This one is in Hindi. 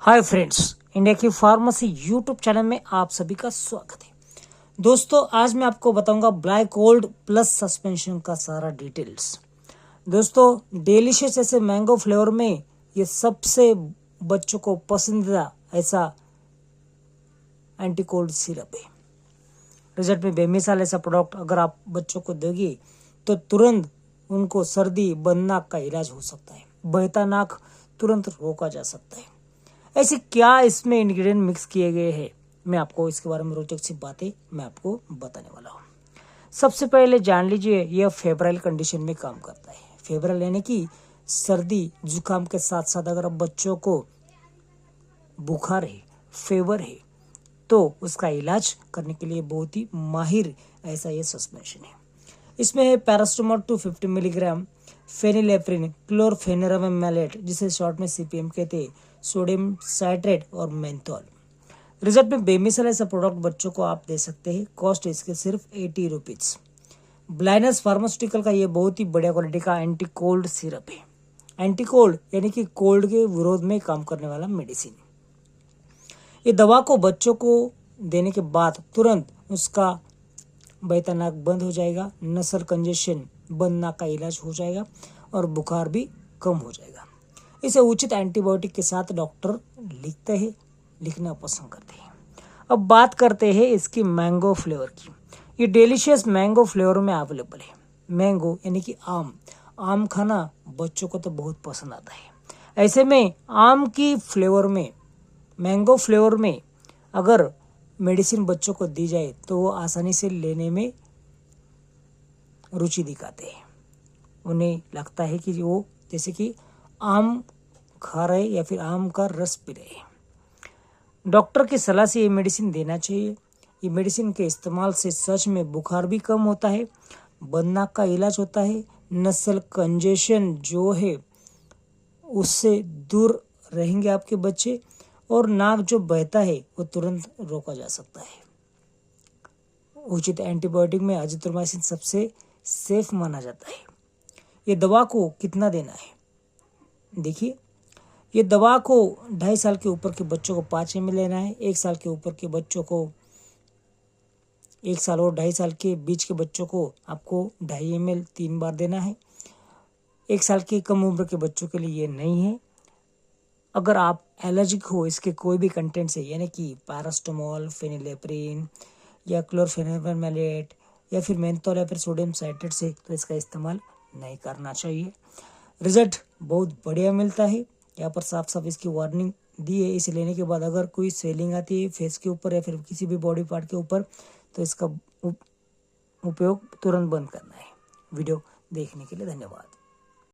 हाय फ्रेंड्स, इंडिया की फार्मेसी यूट्यूब चैनल में आप सभी का स्वागत है। दोस्तों, आज मैं आपको बताऊंगा ब्लैक गोल्ड प्लस सस्पेंशन का सारा डिटेल्स। दोस्तों, डेलिशियस ऐसे मैंगो फ्लेवर में ये सबसे बच्चों को पसंदीदा ऐसा एंटी कोल्ड सिरप है। रिजल्ट में बेमिसाल ऐसा प्रोडक्ट अगर आप बच्चों को दोगे तो तुरंत उनको सर्दी बंद नाक का इलाज हो सकता है, बहता नाक तुरंत रोका जा सकता है। ऐसे क्या इसमें इंग्रेडिएंट मिक्स किए गए हैं, मैं आपको इसके बारे में रोचक सी बातें मैं आपको बताने वाला हूँ। सबसे पहले जान लीजिए, यह फेब्राइल कंडीशन में काम करता है। फेब्राइल यानी कि सर्दी जुकाम के साथ साथ अगर बच्चों को बुखार है, फेवर है, तो उसका इलाज करने के लिए बहुत ही माहिर ऐसा ये सस्पेंशन है। इसमें है पैरास्टामोल 250 मिलीग्राम, फेनिलेफ्रिन, क्लोरफेनेरामिन मैलेट जिसे शॉर्ट में सीपीएम कहते हैं, सोडियम साइट्रेट और मेंथोल। रिजल्ट में बेमिसाल ऐसा प्रोडक्ट बच्चों को आप दे सकते हैं। कॉस्ट इसके सिर्फ 80 रुपीज। ब्लाइनस फार्मास्यूटिकल का ये बहुत ही बढ़िया क्वालिटी का एंटी कोल्ड सिरप है। एंटी कोल्ड यानी कि कोल्ड के विरोध में काम करने वाला मेडिसिन। ये दवा को बच्चों को देने के बाद तुरंत उसका बहता नाक बंद हो जाएगा, नसल कंजेशन बंद नाक का इलाज हो जाएगा और बुखार भी कम हो जाएगा। इसे उचित एंटीबायोटिक के साथ डॉक्टर लिखना पसंद करते हैं। अब बात करते हैं इसकी मैंगो फ्लेवर की। ये डेलिशियस मैंगो फ्लेवर में अवेलेबल है। मैंगो यानी कि आम खाना बच्चों को तो बहुत पसंद आता है। ऐसे में आम की फ्लेवर में, मैंगो फ्लेवर में अगर मेडिसिन बच्चों को दी जाए तो वो आसानी से लेने में रुचि दिखाते हैं। उन्हें लगता है कि वो जैसे कि आम खा रहे या फिर आम का रस पी रहे। डॉक्टर की सलाह से ये मेडिसिन देना चाहिए। ये मेडिसिन के इस्तेमाल से सच में बुखार भी कम होता है, बंद नाक का इलाज होता है, नसल कंजेशन जो है उससे दूर रहेंगे आपके बच्चे, और नाक जो बहता है वो तुरंत रोका जा सकता है। उचित एंटीबायोटिक में अजिथ्रोमाइसिन सबसे सेफ माना जाता है। ये दवा को कितना देना है देखिए, ये दवा को 2.5 साल के ऊपर के बच्चों को 5 ml लेना है। 1 साल के ऊपर के बच्चों को 1 साल और 2.5 साल के बीच के बच्चों को आपको 2.5 ml 3 बार देना है। 1 साल की कम उम्र के बच्चों के लिए ये नहीं है। अगर आप एलर्जिक हो इसके कोई भी कंटेंट से, यानी कि पैरास्टामोल, फेनिलेफ्रिन या क्लोरफेनेरामिन मैलेट या फिर मेंथोल या फिर सोडियम साइट्रेट से, तो इसका इस्तेमाल नहीं करना चाहिए। रिजल्ट बहुत बढ़िया मिलता है। यहाँ पर साफ साफ इसकी वार्निंग दी है। इसे लेने के बाद अगर कोई स्वेलिंग आती है फेस के ऊपर या फिर किसी भी बॉडी पार्ट के ऊपर, तो इसका उपयोग तुरंत बंद करना है। वीडियो देखने के लिए धन्यवाद।